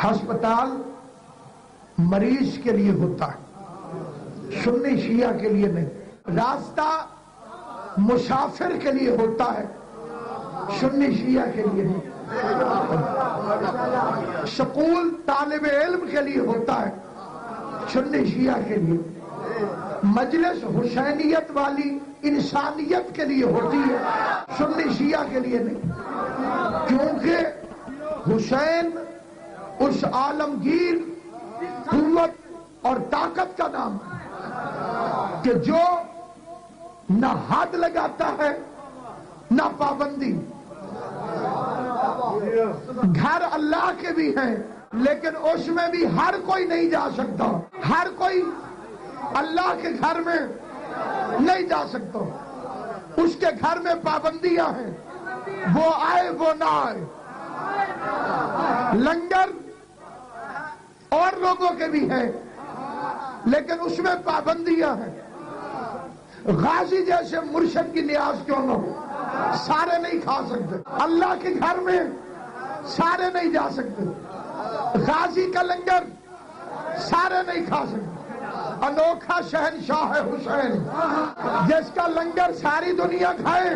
ہسپتال مریض کے لیے ہوتا ہے، سنی شیعہ کے لیے نہیں۔ راستہ مسافر کے لیے ہوتا ہے، سنی شیعہ کے لیے نہیں۔ سکول طالب علم کے لیے ہوتا ہے، سنی شیعہ کے لیے۔ مجلس حسینیت والی انسانیت کے لیے ہوتی ہے، سنی شیعہ کے لیے نہیں، کیونکہ حسین اس عالمگیر قوت اور طاقت کا نام ہے کہ جو نہ حد لگاتا ہے نہ پابندی۔ گھر اللہ کے بھی ہیں لیکن اس میں بھی ہر کوئی نہیں جا سکتا، ہر کوئی اللہ کے گھر میں نہیں جا سکتا، اس کے گھر میں پابندیاں ہیں، وہ آئے وہ نہ آئے۔ لنگر اور لوگوں کے بھی ہیں لیکن اس میں پابندیاں ہیں۔ غازی جیسے مرشد کی نیاز کیوں نہ ہو، سارے نہیں کھا سکتے، اللہ کے گھر میں سارے نہیں جا سکتے، غازی کا لنگر سارے نہیں کھا سکتے۔ انوکھا شہنشاہ ہے حسین، جس کا لنگر ساری دنیا کھائے،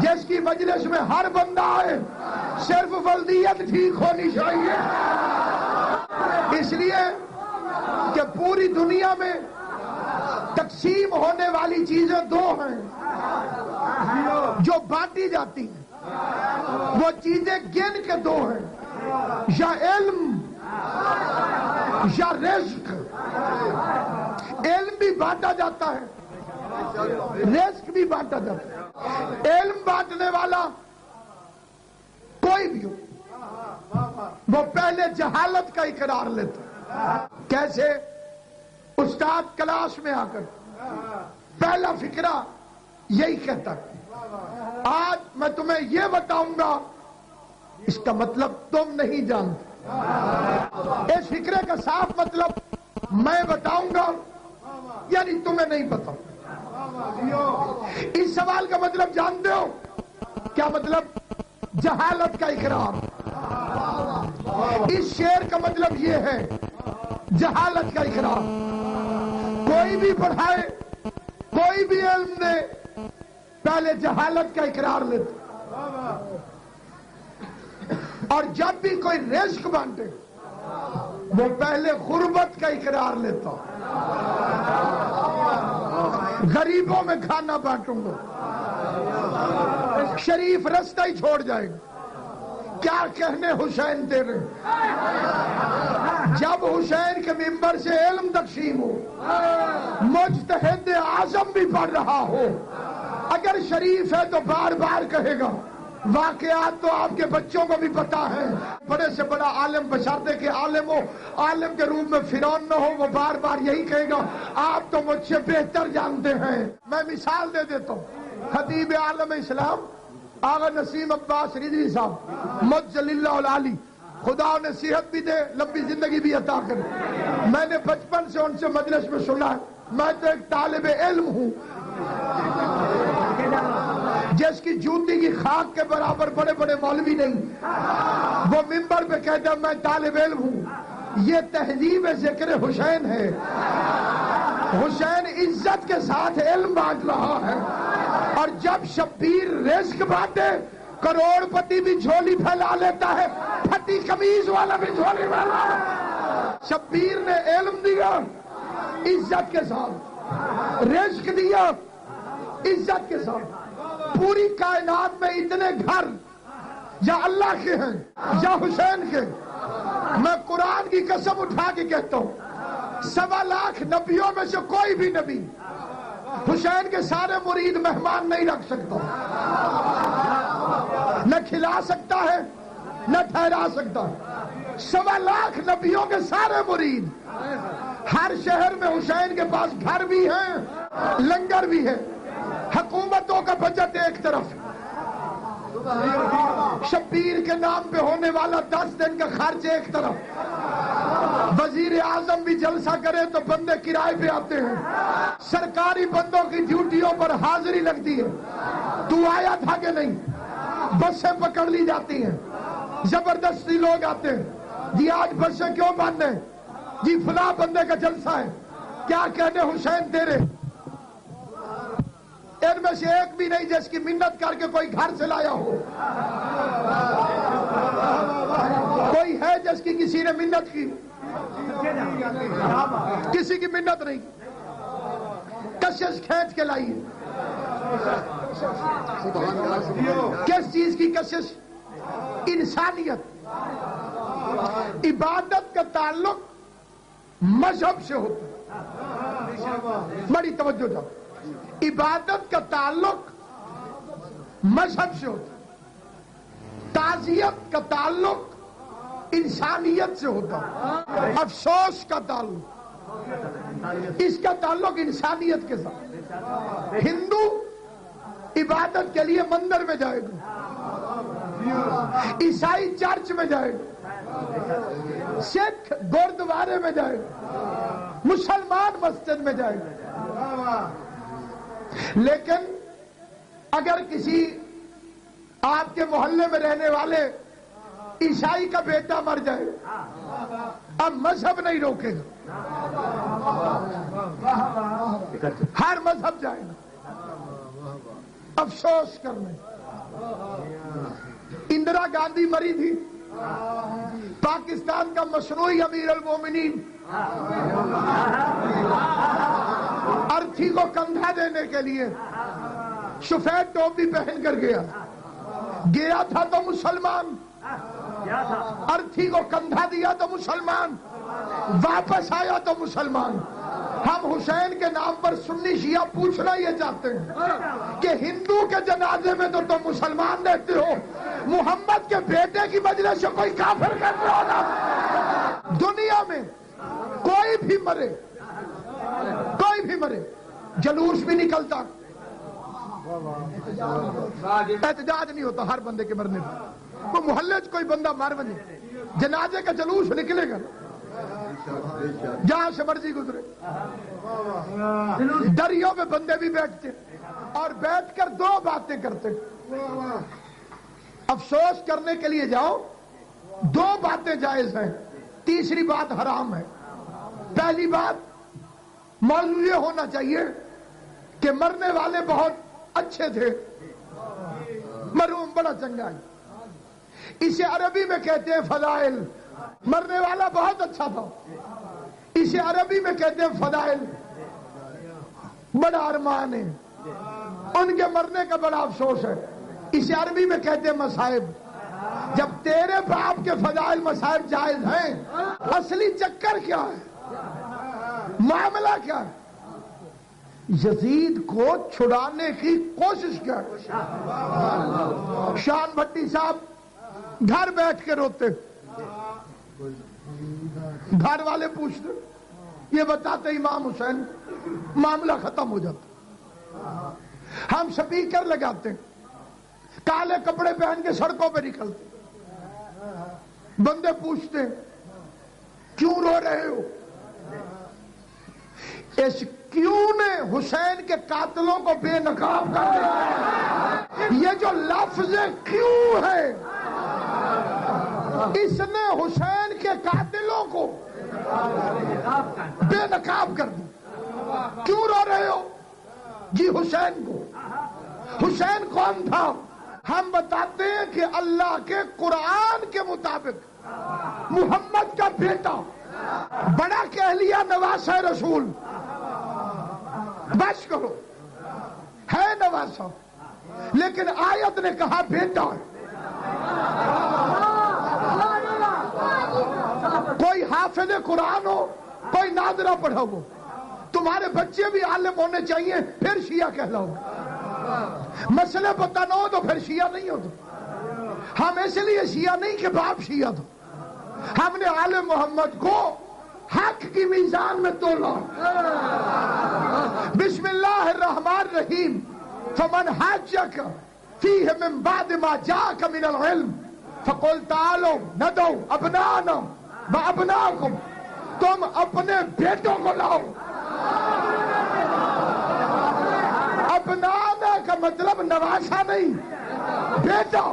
جس کی مجلس میں ہر بندہ آئے، صرف ولدیت ٹھیک ہونی چاہیے۔ اس لیے کہ پوری دنیا میں تقسیم ہونے والی چیزیں دو ہیں جو بانٹی جاتی ہیں، وہ چیزیں گن کے دو ہیں، یا علم یا رزق۔ علم بھی بانٹا جاتا ہے، رزق بھی بانٹا جاتا ہے۔ علم بانٹنے والا کوئی بھی ہو وہ پہلے جہالت کا اقرار لیتا ہے۔ کیسے؟ استاد کلاس میں آ کر پہلا فقرہ یہی کہتا ہے، آج میں تمہیں یہ بتاؤں گا، اس کا مطلب تم نہیں جانتے۔ اس فقرے کا صاف مطلب میں بتاؤں گا یعنی تمہیں نہیں پتا۔ اس سوال کا مطلب جانتے ہو کیا مطلب؟ جہالت کا اقرار۔ اس شعر کا مطلب یہ ہے، جہالت کا اقرار۔ کوئی بھی پڑھائے، کوئی بھی علم دے، پہلے جہالت کا اقرار لیتا، اور جب بھی کوئی رزق بانٹے وہ پہلے غربت کا اقرار لیتا۔ غریبوں میں کھانا بانٹوں گا، شریف رستہ ہی چھوڑ جائے گا۔ کیا کہنے حسین تیرے، جب حسین کے ممبر سے علم تقسیم ہو، مجتہد اعظم بھی پڑھ رہا ہو، اگر شریف ہے تو بار بار کہے گا۔ واقعات تو آپ کے بچوں کو بھی پتا ہے، بڑے سے بڑا عالم بشرطے کہ عالم ہو، عالم کے روپ میں فرعون نہ ہو، وہ بار بار یہی کہے گا، آپ تو مجھ سے بہتر جانتے ہیں۔ میں مثال دے دیتا ہوں، خطیب عالم اسلام آغا نسیم عباس رضوی صاحب مجل اللہ العالی، خدا انہیں صحت بھی دے، لمبی زندگی بھی عطا کرے۔ میں نے بچپن سے ان سے مجلس میں سنا ہے، میں تو ایک طالب علم ہوں جس کی جوتی کی خاک کے برابر بڑے بڑے مولوی نہیں، وہ ممبر پہ کہتا ہے میں طالب علم ہوں۔ یہ تہذیب ذکر حسین ہے، حسین عزت کے ساتھ علم بانٹ رہا ہے، اور جب شبیر رزق بانٹے، کروڑ پتی بھی جھولی پھیلا لیتا ہے، پھٹی قمیض والا بھی جھولی پھیلا لیتا ہے۔ شبیر نے علم دیا عزت کے ساتھ، رزق دیا عزت کے ساتھ۔ پوری کائنات میں اتنے گھر یا اللہ کے ہیں یا حسین کے، میں قرآن کی قسم اٹھا کے کہتا ہوں 1.25 لاکھ نبیوں میں سے کوئی بھی نبی حسین کے سارے مرید مہمان نہیں رکھ سکتا، نہ کھلا سکتا ہے نہ ٹھہرا سکتا۔ 1.25 لاکھ نبیوں کے سارے مرید، ہر شہر میں حسین کے پاس گھر بھی ہیں، لنگر بھی ہے، حکومتوں کا بجٹ ایک طرف، شبیر کے نام پہ ہونے والا 10 دن کا خرچ ایک طرف، وزیر اعظم بھی جلسہ کرے تو بندے کرائے پہ آتے ہیں، سرکاری بندوں کی ڈیوٹیوں پر حاضری لگتی ہے، تو آیا تھا کہ نہیں، بسیں پکڑ لی جاتی ہیں، زبردستی لوگ آتے ہیں، جی آج بسیں کیوں بند ہیں؟ جی فلاں بندے کا جلسہ ہے، کیا کہنے حسین تیرے؟ ان میں سے ایک بھی نہیں جس کی منت کر کے کوئی گھر سے لایا ہو؟ کوئی ہے جس کی کسی نے منت کی؟ کسی کی منت نہیں، کشش کھینچ کے لائی ہے۔ کس چیز کی کشش؟ انسانیت۔ عبادت کا تعلق مذہب سے ہوتا ہے، بڑی توجہ جاؤ، عبادت کا تعلق مذہب سے ہوتا ہے، تعزیت کا تعلق انسانیت سے ہوتا ہے، افسوس کا تعلق اس کا تعلق انسانیت کے ساتھ۔ ہندو عبادت کے لیے مندر میں جائے گا، عیسائی چرچ میں جائے گا، سکھ گردوارے میں جائے گا، مسلمان مسجد میں جائے گا۔ لیکن اگر کسی آپ کے محلے میں رہنے والے عیسائی کا بیٹا مر جائے، اب مذہب نہیں روکے گا، ہر مذہب جائے گا افسوس کرنے۔ اندرا گاندھی مری تھی، پاکستان کا مصنوعی امیر المومنین ارتھی کو کندھا دینے کے لیے سفید ٹوپی پہن کر گیا تھا تو مسلمان، ارتھی کو کندھا دیا تو مسلمان، واپس آیا تو مسلمان۔ ہم حسین کے نام پر سنی شیعہ پوچھنا یہ چاہتے ہیں کہ ہندو کے جنازے میں تو تم مسلمان رہتے ہو، محمد کے بیٹے کی مجلس سے کوئی کافر کرتے ہو نا؟ دنیا میں کوئی بھی مرے جلوس بھی نکلتا، احتجاج نہیں ہوتا ہر بندے کے مرنے پر۔ وہ محلے سے کوئی بندہ مر بنے، جنازے کا جلوس نکلے گا، جہاں سے مرضی گزرے۔ دریوں میں بندے بھی بیٹھتے اور بیٹھ کر دو باتیں کرتے، افسوس کرنے کے لیے جاؤ، دو باتیں جائز ہیں، تیسری بات حرام ہے۔ پہلی بات موضوع یہ ہونا چاہیے کہ مرنے والے بہت اچھے تھے، مرحوم بڑا چنگا ہے، اسے عربی میں کہتے ہیں فضائل، مرنے والا بہت اچھا تھا، اسے عربی میں کہتے ہیں فضائل، بڑا ارمان ہے، ان کے مرنے کا بڑا افسوس ہے، اسے عربی میں کہتے ہیں مصائب۔ جب تیرے باپ کے فضائل مصائب جائز ہیں، اصلی چکر کیا ہے، معاملہ کیا ہے؟ یزید کو چھڑانے کی کوشش کیا ہے؟ شان بھٹی صاحب گھر بیٹھ کے روتے، گھر والے پوچھتے، یہ بتاتے امام حسین، معاملہ ختم ہو جاتا۔ ہم سپیکر لگاتے، کالے کپڑے پہن کے سڑکوں پہ نکلتے، بندے پوچھتے کیوں رو رہے ہو؟ اس کیوں نے حسین کے قاتلوں کو بے نقاب کر دیا۔ یہ جو لفظ کیوں ہے، اس نے حسین کے قاتلوں کو بے نقاب کر دیا۔ کیوں رو رہے ہو؟ جی حسین کو۔ حسین کون تھا؟ ہم بتاتے ہیں کہ اللہ کے قرآن کے مطابق محمد کا بیٹا، بڑا کہہ لیا نواسہ رسول، بس کرو، ہے نواسہ، لیکن آیت نے کہا بیٹا ہے۔ کوئی حافظ قرآن ہو، کوئی ناظرہ پڑھا ہو، تمہارے بچے بھی عالم ہونے چاہیے، پھر شیعہ کہلاؤ۔ مسئلے پتہ نہ ہو تو پھر شیعہ نہیں ہو۔ ہم اس لیے شیعہ نہیں کہ باپ شیعہ تھا، ہم نے آل محمد کو حق کی میزان میں تولا۔ بسم اللہ الرحمن الرحیم، فمن حاجک فیہ من بعد ما جاءک من العلم فقل تعالوا ندعو ابناءنا وابناءکم، تم اپنے بیٹوں کو لاؤ۔ ابناءنا کا مطلب نواسہ نہیں، بیٹا،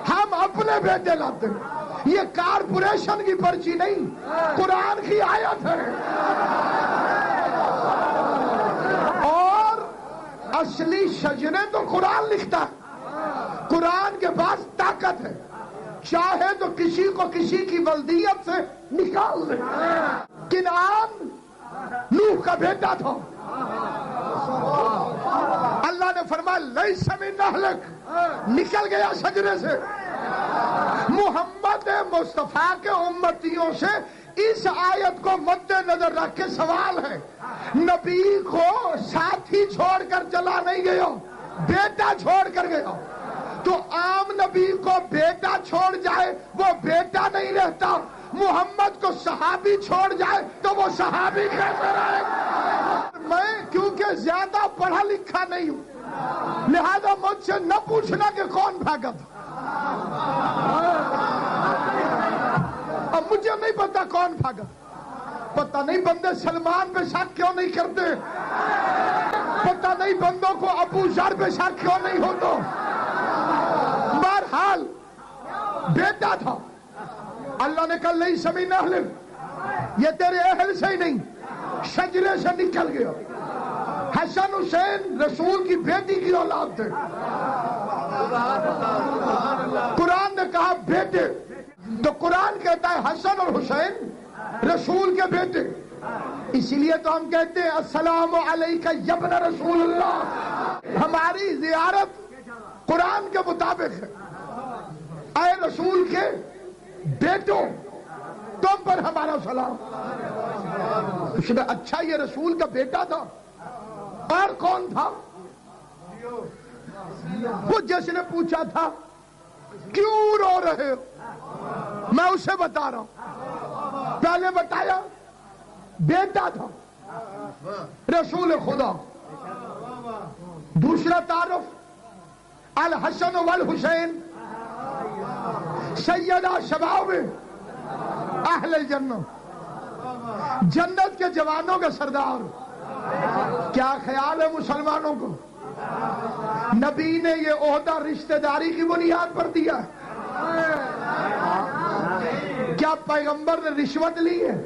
ہم اپنے بیٹے لاتے ہیں۔ یہ کارپوریشن کی پرچی نہیں، قرآن کی آیت ہے۔ اور اصلی شجرے تو قرآن لکھتا ہے، قرآن کے پاس طاقت ہے، چاہے تو کسی کو کسی کی ولدیت سے نکال دے۔ کنعان نوح کا بیٹا تھا، اللہ نے فرمایا لیس من اہلک، نکل گیا شجرے سے۔ محمد مصطفیٰ کے امتیوں سے اس آیت کو مد نظر رکھ کے سوال ہے، نبی کو ساتھی چھوڑ کر چلا نہیں گیا، بیٹا چھوڑ کر گیا، تو عام نبی کو بیٹا چھوڑ جائے وہ بیٹا نہیں رہتا، محمد کو صحابی چھوڑ جائے تو وہ صحابی کیسے رہے؟ میں کیونکہ زیادہ پڑھا لکھا نہیں ہوں، لہذا مجھ سے نہ پوچھنا کہ کون بھاگا تھا، اب مجھے نہیں پتا کون بھاگا، پتہ نہیں بندے سلمان پہ شک کیوں نہیں کرتے، پتہ نہیں بندوں کو ابو ذر پہ شک کیوں نہیں ہوتا۔ بہرحال بیٹا تھا، اللہ نے کہا لیس من اہلک، یہ تیرے اہل سے ہی نہیں، شجرے سے نکل گیا۔ حسن حسین رسول کی بیٹی کی اولاد تھے، قرآن نے کہا بیٹے، تو قرآن کہتا ہے حسن اور حسین رسول کے بیٹے، اسی لیے تو ہم کہتے ہیں السلام علیکہ یا ابن رسول اللہ، ہماری زیارت قرآن کے مطابق ہے، اے رسول کے بیٹوں تم پر ہمارا سلام۔ اس نے اچھا یہ رسول کا بیٹا تھا، اور کون تھا؟ وہ جس نے پوچھا تھا کیوں رو رہے ہو، میں اسے بتا رہا ہوں، پہلے بتایا بیٹا تھا رسول خدا، دوسرا تعارف الحسن والحسین سیدہ شباب اہل الجنہ، جنت کے جوانوں کے سردار۔ کیا خیال ہے مسلمانوں کو؟ نبی نے یہ عہدہ رشتہ داری کی بنیاد پر دیا ہے؟ کیا پیغمبر نے رشوت لی ہے؟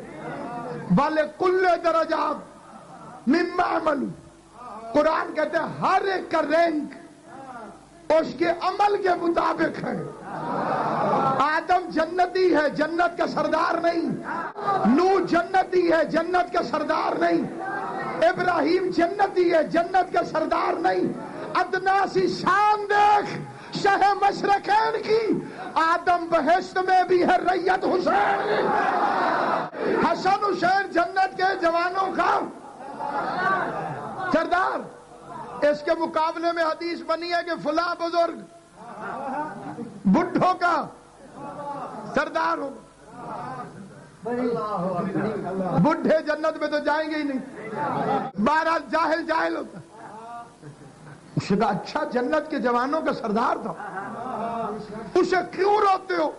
وَلِكُلِّ دَرَجَاتٍ مِمَّا عَمَلُوا، قرآن کہتے ہیں ہر ایک کا رینک اس کے عمل کے مطابق ہے۔ آدم جنتی ہے، جنت کا سردار نہیں، نوح جنتی ہے، جنت کا سردار نہیں، ابراہیم جنتی ہے، جنت کا سردار نہیں۔ ادنا سی شان دیکھ شہ مشرقین کی، آدم بہشت میں بھی ہے ریت حسین، حسن حسین جنت کے جوانوں کا سردار۔ اس کے مقابلے میں حدیث بنی ہے کہ فلاں بزرگ بڈھوں کا سردار ہو، بڈھے جنت میں تو جائیں گے ہی نہیں، بہرحال جاہل جاہل ہوتا۔ اس کا اچھا جنت کے جوانوں کا سردار تھا، اسے کیوں روتے ہو؟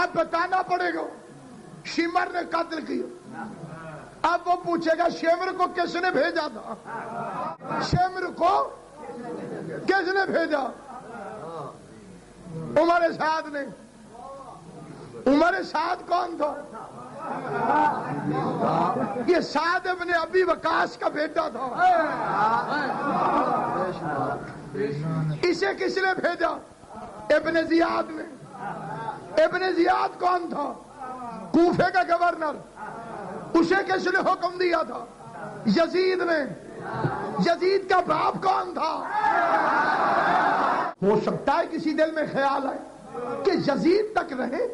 اب بتانا پڑے گا، شمر نے قتل کیا، اب وہ پوچھے گا شمر کو کس نے بھیجا تھا، شمر کو کس نے بھیجا؟ عمر سعد نے۔ عمر سعد کون تھا؟ یہ سعد ابن ابی وقاص کا بیٹا تھا، اسے کس نے بھیجا؟ ابن زیاد نے۔ ابن زیاد کون تھا؟ کوفے کا گورنر، اسے کس نے حکم دیا تھا؟ یزید نے۔ یزید کا باپ کون تھا؟ ہو سکتا ہے کسی دل میں خیال ہے کہ یزید تک رہے،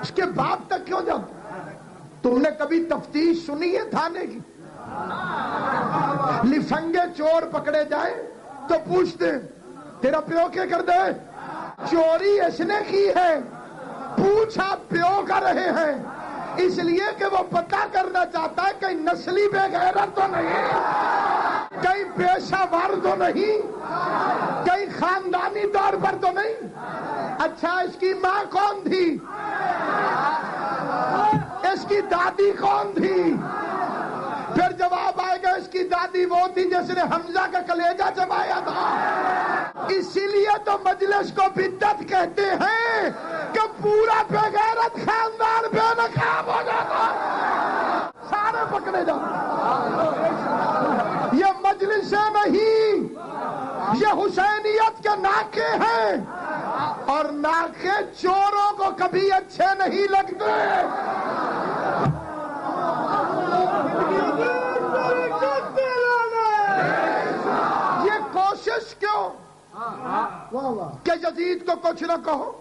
اس کے باپ تک کیوں جاتا؟ تم نے کبھی تفتیش سنی ہے تھانے کی؟ لفنگے چور پکڑے جائیں تو پوچھتے تیرا پیو کیا کر دے؟ چوری اس نے کی ہے، پوچھا پیو کر رہے ہیں، اس لیے کہ وہ پتہ کرنا چاہتا ہے کہیں نسلی بے غیرت تو نہیں، کہیں پیشہ ور تو نہیں، کہیں خاندانی طور پر تو نہیں۔ اچھا اس کی ماں کون تھی؟ اس کی دادی کون تھی؟ پھر جواب آئے گا اس کی دادی وہ تھی جس نے حمزہ کا کلیجہ چبایا تھا. اسی لیے تو مجلس کو بدعت کہتے ہیں کہ پورا بے غیرت خاندان بے نقاب ہو جاتا ہے، سارے پکڑے جاتے. یہ مجلسیں نہیں، یہ حسینیت کے ناکے ہیں، اور ناکے چوروں کو کبھی اچھے نہیں لگتے. یہ کوشش کیوں کہ یزید کو کچھ نہ کہو،